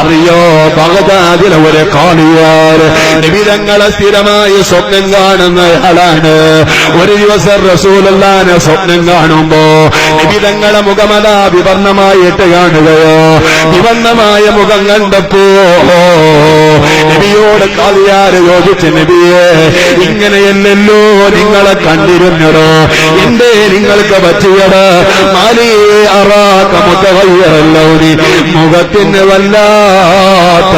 അറിയോ ബഗ്ദാദിലെ ഒരു ഖാദിയാർ നബി തങ്ങളെ സ്ഥിരമായി സ്വപ്നം കാണുന്നയാളാണ്. ഒരു ദിവസം റസൂലുള്ളാഹിനെ സ്വപ്നം കാണുമ്പോ നബി തങ്ങളെ മുഖമതാ വിവർണമായിട്ട് കാണുകയോ. വിവർണമായ മുഖം കണ്ടപ്പോ നബിയോട് ഖാദിയാർ ചോദിച്ചു, നബിയെ ഇങ്ങനെയല്ലല്ലോ നിങ്ങളെ കണ്ടിരുന്നതോ, എന്തേ നിങ്ങൾക്ക് പറ്റിയത്? മാലി അറാക മുതഗയ്യിറല്ലൗനി, മുഖത്തിന് വല്ലാത്ത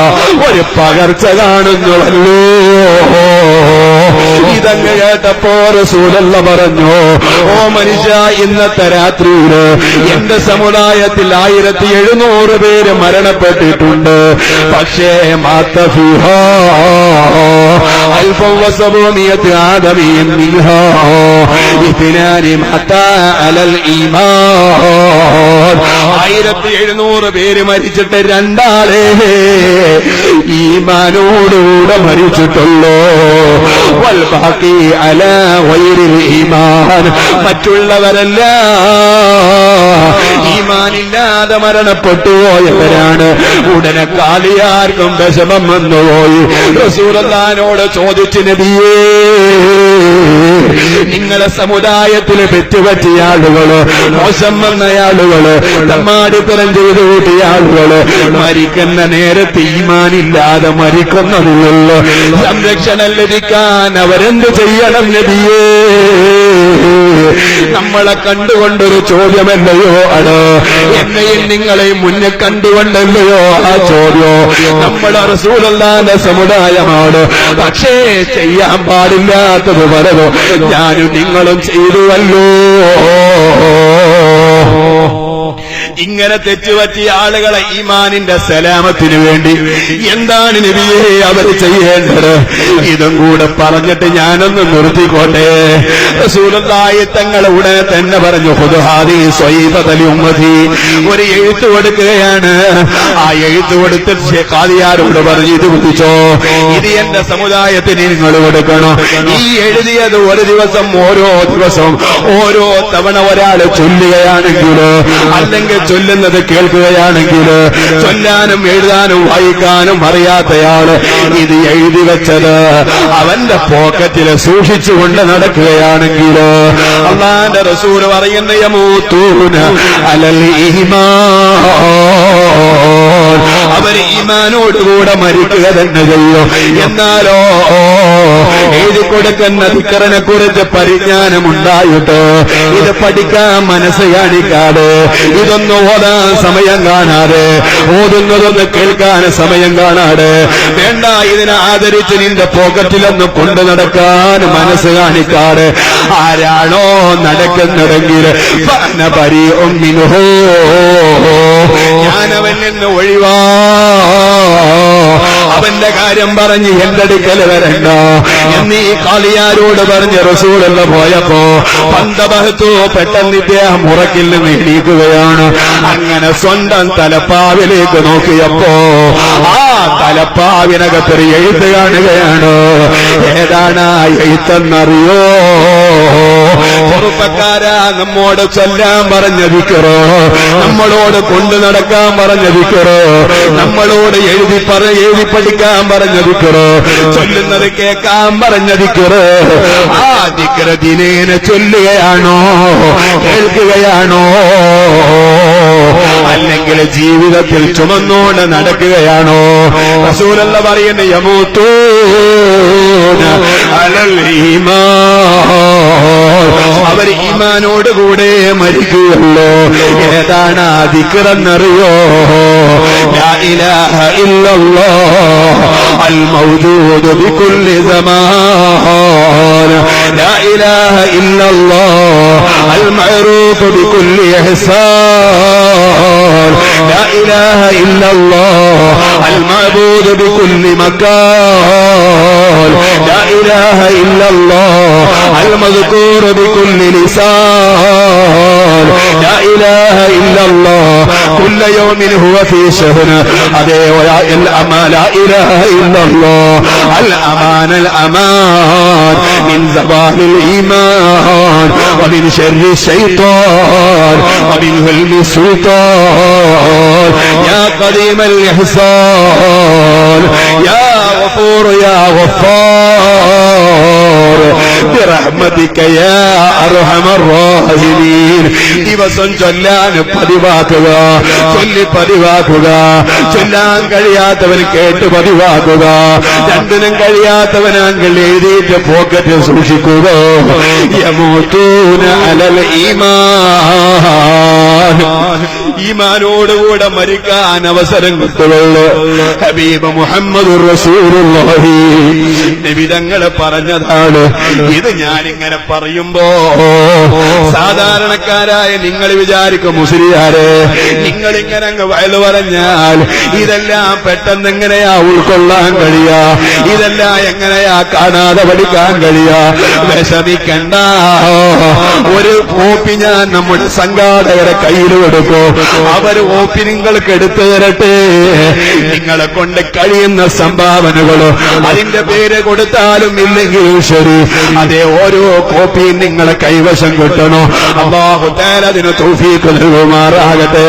ഒരു പകർച്ച കാണുന്നുവല്ലോ. ഇതങ്ങ് കേട്ടപ്പോ റസൂലുള്ളാഹി പറഞ്ഞു, ഓ മനുഷ്യ, ഇന്നത്തെ രാത്രിയില് എന്റെ സമുദായത്തിൽ 1700 പേര് മരണപ്പെട്ടിട്ടുണ്ട്. പക്ഷേ മാത്തഫിഹാ 1700 ആദമിൻ മിൻഹാ ഇത്നാനി മാതാ അലൽ ഈമാൻ. 1700 പേര് മരിച്ചിട്ട് 2 ആളെ ഈമാനോടുകൂടെ മരിച്ചിട്ടുള്ളൂ. വൽ ബാക്കി അലാ ഗൈറിൽ ഈമാൻ, മറ്റുള്ളവരല്ല ഈമാനില്ലാതെ മരണപ്പെട്ടു പോയവരാണ്. ഉടനെ ഖാദിയാർക്കും വിഷമം വന്നുപോയി. റസൂലുള്ളാഹിനോട് ചോദിച്ചു, നബിയേ നിങ്ങളെ സമുദായത്തില് പെറ്റുപറ്റിയ ആളുകള്, മോശം വന്ന ആളുകള്, തമ്മാടിത്തരം ചെയ്തു കൂട്ടിയ ആളുകള് മരിക്കുന്ന നേരത്ത് ഈമാനില്ലാതെ മരിക്കുന്നതിലുള്ള സംരക്ഷണം ലഭിക്കാൻ അവരെന്ത് ചെയ്യണം നബിയേ? നമ്മളെ കണ്ടുകൊണ്ടൊരു ചോദ്യമല്ലയോ അത്, എന്നെയും നിങ്ങളെയും മുന്നേ കണ്ടുകൊണ്ടല്ലയോ ആ ചോദ്യം? നമ്മളെ റസൂലുള്ളാഹിന്റെ സമുദായമാണ്. പക്ഷേ ചെയ്യാൻ പാടില്ലാത്തത് പലതോ ഞാനും നിങ്ങളും ചെയ്തുവല്ലോ. ഇങ്ങനെ തെറ്റുപറ്റിയ ആളുകളെ ഈമാനിന്റെ സലാമത്തിന് വേണ്ടി എന്താണ് നബിയെ അവർ ചെയ്യേണ്ടത്? ഇതും കൂടെ പറഞ്ഞിട്ട് ഞാനൊന്ന് നിർത്തിക്കോട്ടെ. റസൂലുള്ളാഹി തങ്ങൾ ഉടനെ തന്നെ പറഞ്ഞു, ഖുദ്ഹാദി സ്വൈബതലി ഉമ്മതി, ഒരു എഴുത്ത് കൊടുക്കുകയാണ്. ആ എഴുത്ത് കൊടുത്തിട്ട് ഖാദിയാരോട് പറഞ്ഞു, ഇത് കുറിച്ചോ, ഇത് എന്റെ സമുദായത്തിന് നിങ്ങൾ കൊടുക്കണം. ഈ എഴുതിയത് ഒരു ദിവസം ഓരോ ദിവസം ഓരോ തവണ ഒരാൾ ചൊല്ലുകയാണെങ്കിൽ, അല്ലെങ്കിൽ ചൊല്ലുന്നത് കേൾക്കുകയാണെങ്കിൽ, ചൊല്ലാനും എഴുതാനും വായിക്കാനും അറിയാത്തയാള് ഇത് എഴുതി വെച്ചത് അവന്റെ പോക്കറ്റില് സൂക്ഷിച്ചുകൊണ്ട് നടക്കുകയാണെങ്കിൽ, അല്ലാഹുവിന്റെ റസൂൽ പറയുന്ന യമൂതൂന അലൽ ഈമാൻ, അവർ ഈമാനോടുകൂടെ മരിക്കുക തന്നെ ചെയ്യും. എന്നാലോ എഴുതിക്കൊടുക്കുന്ന ദിക്റിനെ കുറിച്ച് പരിജ്ഞാനമുണ്ടായിട്ട് ഇത് പഠിക്കാൻ മനസ്സ് കാണിക്കാതെ, ഇതൊന്നും ഓതാൻ സമയം കാണാതെ, ഓതുന്നതൊന്ന് കേൾക്കാൻ സമയം കാണാതെ, വേണ്ട ഇതിനെ ആദരിച്ച് നിന്റെ പോക്കറ്റിലൊന്ന് കൊണ്ടു നടക്കാൻ മനസ്സ് കാണിക്കാതെ ആരാണോ നടക്കുന്നതെങ്കിൽ ഞാനവൻ നിന്ന് ഒഴിവാ, അവന്റെ കാര്യം പറഞ്ഞ് എന്റെ അടുക്കൽ വരണ്ട എന്നീ ഖാദിയാരോട് പറഞ്ഞ് റസൂലുള്ളാഹി പോയപ്പോ പന്തബഹത്തു, പെട്ടെന്ന് ഇദ്ദേഹം ഉറക്കിൽ നിന്ന് എണീക്കുകയാണ്. അങ്ങനെ സ്വന്തം തലപ്പാവിലേക്ക് നോക്കിയപ്പോ ആ തലപ്പാവിനകത്തൊരു എഴുത്ത് കാണുകയാണ്. ഏതാണ് ആ എഴുത്തെന്നറിയോ? ചെറുപ്പക്കാരാ, നമ്മോട് ചൊല്ലാൻ പറഞ്ഞ ദിക്റ്, നമ്മളോട് കൊണ്ടു നടക്കാൻ പറഞ്ഞ ദിക്റ്, നമ്മളോട് എഴുതി പഠിക്കാൻ പറഞ്ഞ ദിക്റ്, ചൊല്ലുന്നത് കേൾക്കാൻ പറഞ്ഞ ദിക്റ്, ആ ദിക്റ് ദിനേന ചൊല്ലുകയാണോ, കേൾക്കുകയാണോ, അല്ലെങ്കിൽ ജീവിതത്തിൽ ചുമന്നോണ്ട് നടക്കുകയാണോ? റസൂലുള്ളാഹി പറയുന്ന യമൂതൂന അലൽ ഈമാൻ, അവർ ഈമാനോടുകൂടെ മരിക്കുകയുള്ളൂ. ഏതാണ് ആ ദിക്റെന്നറിയോ? ലാ ഇലാഹ ഇല്ലല്ലാഹ് അൽ മൗജൂദ് ബികുല്ലി സമാൻ, ലാ ഇലാഹ ഇല്ലല്ലാഹ് അൽ മഅറൂഫ് ബികുല്ലി ഇഹ്സാൻ, ലാ ഇലാഹ ഇല്ലല്ലാഹ് അൽ മഅബൂദ് ബികുല്ലി മകാൻ, ലാ ഇലാഹ ഇല്ലല്ലാഹ് അൽ മദ്കൂർ ബികുല്ലി ലിസാൻ, ലാ ഇലാഹ ഇല്ലല്ലാഹ് കുല്ല യൗമിൻ ഹുവ ഫീ ശഹ്ർ അതേ ലാ ഇലാഹ ഇല്ലല്ലാഹ് അൽ അമാൻ മിൻ സബാഹിൽ ഈമാൻ വമിൻ ശർരി ശൈത്താൻ വമിൻ ഹുൽമി സുൽത്താൻ യാ ഖദീമൽ ഇഹ്സാൻ യാ ഗഫൂർ യാ ഗഫാർ ബിറഹ്മതിക യാ അർഹമർ റഹീമീൻ. ദിവസം ചൊല്ലാൻ പതിവാക്കുക, ചൊല്ലി പതിവാക്കുക. ചൊല്ലാൻ കഴിയാത്തവൻ കേട്ട് പതിവാക്കുക. രണ്ടിനും കഴിയാത്തവനാങ്കിൽ എഴുതിയിട്ട് പോക്കറ്റ് സൂക്ഷിക്കുക. യമൂതൂന അലൽ ഈമാൻ, ഈമാനോടുകൂടെ മരിക്കാൻ അവസരം കിട്ടുകയുള്ളൂ. ഹബീബ് മുഹമ്മദുർ റസൂലുള്ളാഹി നബി തങ്ങൾ പറഞ്ഞതാണ്. ഇത് ഞാനിങ്ങനെ പറയുമ്പോ സാധാരണക്കാരായ നിങ്ങൾ വിചാരിക്കും മുസ്ലിയാരെ നിങ്ങളിങ്ങനെ അങ്ങ് വയല് പറഞ്ഞാൽ ഇതെല്ലാം പെട്ടെന്ന് എങ്ങനെയാ ഉൾക്കൊള്ളാൻ കഴിയാ, ഇതെല്ലാം എങ്ങനെയാ കാണാതെ പഠിക്കാൻ കഴിയാ. വിഷമിക്കണ്ട, ഒരു കോപ്പി ഞാൻ നമ്മുടെ സംഘാടകരെ കയ്യിൽ കൊടുക്കും. അവർ കോപ്പി നിങ്ങൾക്ക് എടുത്തു തരട്ടെ. നിങ്ങളെ കൊണ്ട് കഴിയുന്ന സംഭാവനകളോ അതിന്റെ പേര് കൊടുത്താലും ഇല്ലെങ്കിലും ശരി, അതേ ഓരോ കോപ്പിയും നിങ്ങളെ കൈവശം കിട്ടണോ. അല്ലാഹു തആല അതിന് തൗഫീഖ് നൽകുമാറാകട്ടെ.